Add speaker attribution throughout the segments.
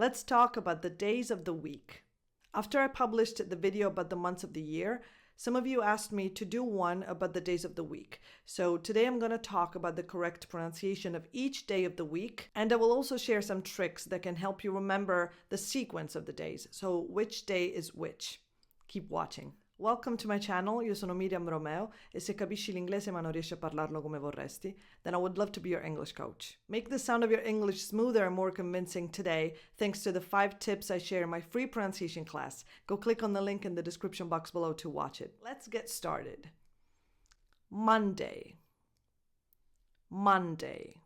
Speaker 1: let's talk about the days of the week. After I published the video about the months of the year, some of you asked me to do one about the days of the week. So today I'm going to talk about the correct pronunciation of each day of the week, and I will also share some tricks that can help you remember the sequence of the days. So which day is which? Keep watching. Welcome to my channel, io sono Miriam Romeo e se capisci l'inglese ma non riesci a parlarlo come vorresti, then I would love to be your English coach. Make the sound of your English smoother and more convincing today thanks to the 5 tips I share in my free pronunciation class. Go click on the link in the description box below to watch it. Let's get started. Monday. Monday.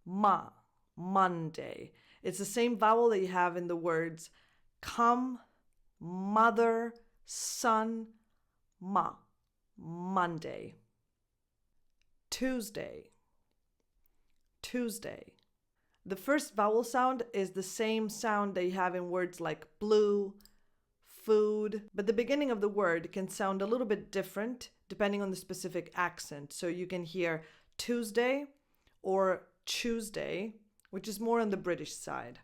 Speaker 1: Monday. It's the same vowel that you have in the words come, mother, son, Monday. Tuesday. The first vowel sound is the same sound that you have in words like blue, food, but the beginning of the word can sound a little bit different depending on the specific accent. So you can hear Tuesday or Tuesday, which is more on the British side.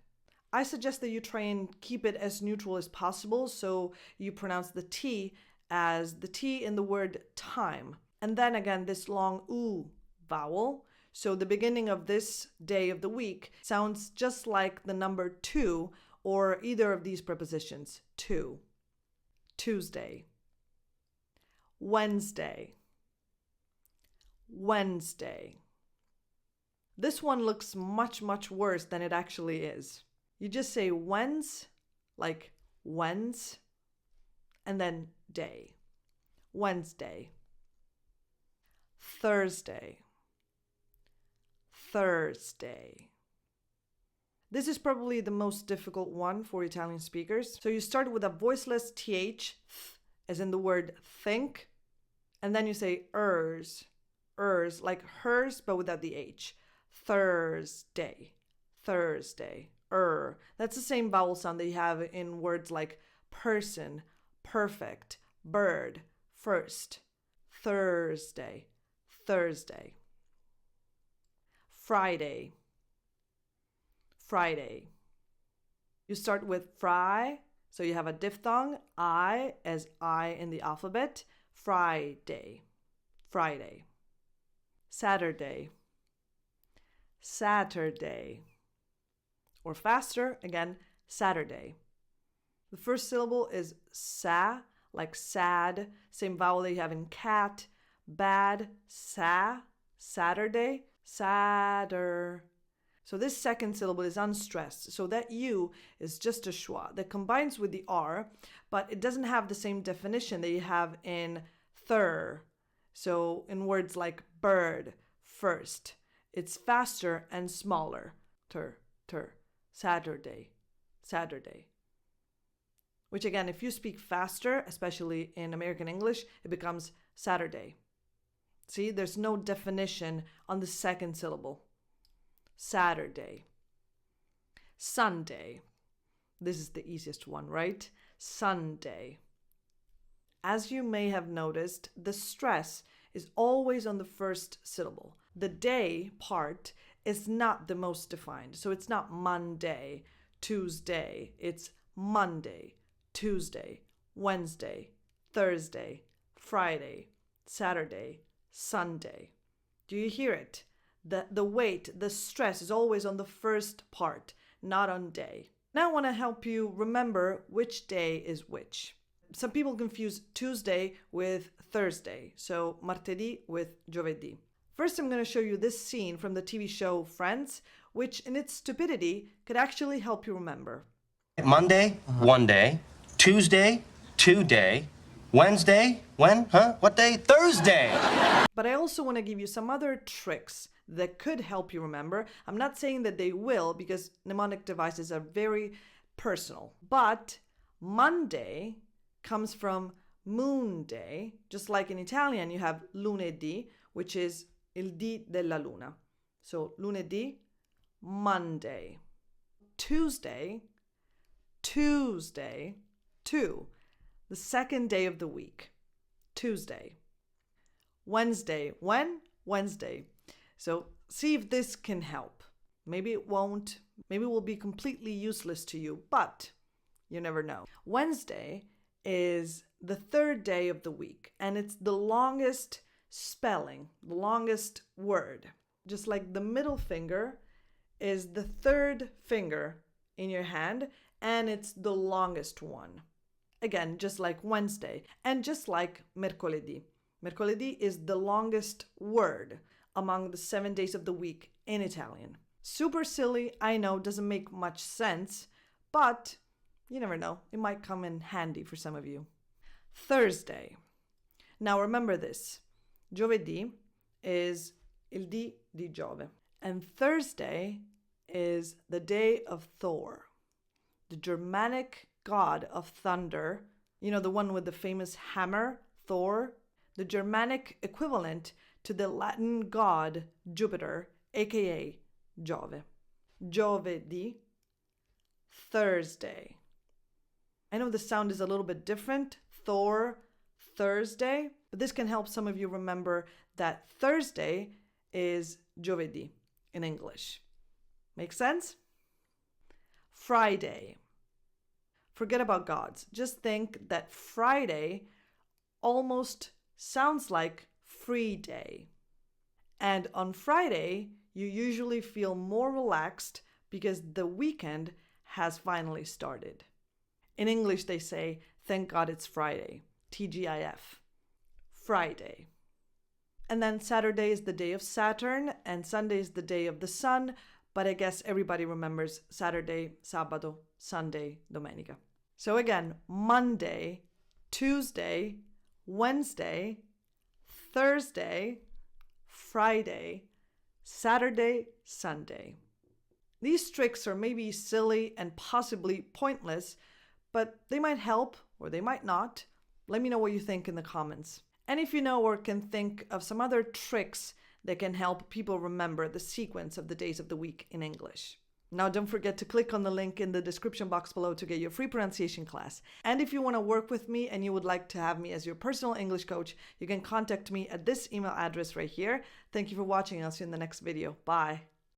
Speaker 1: I suggest that you try and keep it as neutral as possible, so you pronounce the T as the T in the word time. And then again, this long oo vowel. So the beginning of this day of the week sounds just like the number 2 or either of these prepositions. 2. Tuesday. Wednesday. This one looks much worse than it actually is. You just say whens, like whens, and then day. Wednesday. Thursday. This is probably the most difficult one for Italian speakers. So you start with a voiceless th, as in the word think, and then you say ers, like hers, but without the h. Thursday. That's the same vowel sound that you have in words like person, perfect, bird, first. Thursday. Friday. You start with fry, so you have a diphthong, I as I in the alphabet. Friday. Saturday. Or faster, again, Saturday. The first syllable is sa, like sad, same vowel that you have in cat, bad, Saturday, sadder. So this second syllable is unstressed, so that U is just a schwa that combines with the R, but it doesn't have the same definition that you have in thir. So in words like bird, first, it's faster and smaller. Saturday. Which again, if you speak faster, especially in American English, it becomes Saturday. See, there's no definition on the second syllable. Saturday. Sunday. This is the easiest one, right? Sunday. As you may have noticed, the stress is always on the first syllable. The day part is not the most defined. So it's not Monday, Tuesday. It's Monday, Tuesday, Wednesday, Thursday, Friday, Saturday, Sunday. Do you hear it? The weight, the stress is always on the first part, not on day. Now I want to help you remember which day is which. Some people confuse Tuesday with Thursday, so martedì with giovedì. First, I'm going to show you this scene from the TV show Friends, which in its stupidity could actually help you remember.
Speaker 2: Monday, one day. Tuesday, 2 day. Wednesday, when? What day? Thursday!
Speaker 1: But I also want to give you some other tricks that could help you remember. I'm not saying that they will, because mnemonic devices are very personal. But Monday comes from moon day, just like in Italian you have lunedì, which is il dì della luna. So lunedì, Monday. Tuesday, 2, the second day of the week. Tuesday. Wednesday, when? Wednesday. So see if this can help. Maybe it won't. Maybe it will be completely useless to you, but you never know. Wednesday is the third day of the week, and it's the longest spelling, the longest word. Just like the middle finger is the third finger in your hand, and it's the longest one. Again, just like Wednesday, and just like mercoledì. Mercoledì is the longest word among the 7 days of the week in Italian. Super silly, I know, doesn't make much sense, but you never know. It might come in handy for some of you. Thursday. Now remember this. Giovedì is il dì di Giove. And Thursday is the day of Thor, the Germanic god of thunder. You know, the one with the famous hammer, Thor. The Germanic equivalent to the Latin god Jupiter, aka Giove. Giovedì, Thursday. I know the sound is a little bit different, Thor, Thursday, but this can help some of you remember that Thursday is giovedì in English. Make sense? Friday. Forget about gods. Just think that Friday almost sounds like free day. And on Friday, you usually feel more relaxed because the weekend has finally started. In English, they say, thank God it's Friday, TGIF, Friday. And then Saturday is the day of Saturn, and Sunday is the day of the sun, but I guess everybody remembers Saturday, Sabato, Sunday, Domenica. So again, Monday, Tuesday, Wednesday, Thursday, Friday, Saturday, Sunday. These tricks are maybe silly and possibly pointless, but they might help or they might not. Let me know what you think in the comments. And if you know or can think of some other tricks that can help people remember the sequence of the days of the week in English. Now, don't forget to click on the link in the description box below to get your free pronunciation class. And if you want to work with me and you would like to have me as your personal English coach, you can contact me at this email address right here. Thank you for watching. I'll see you in the next video. Bye.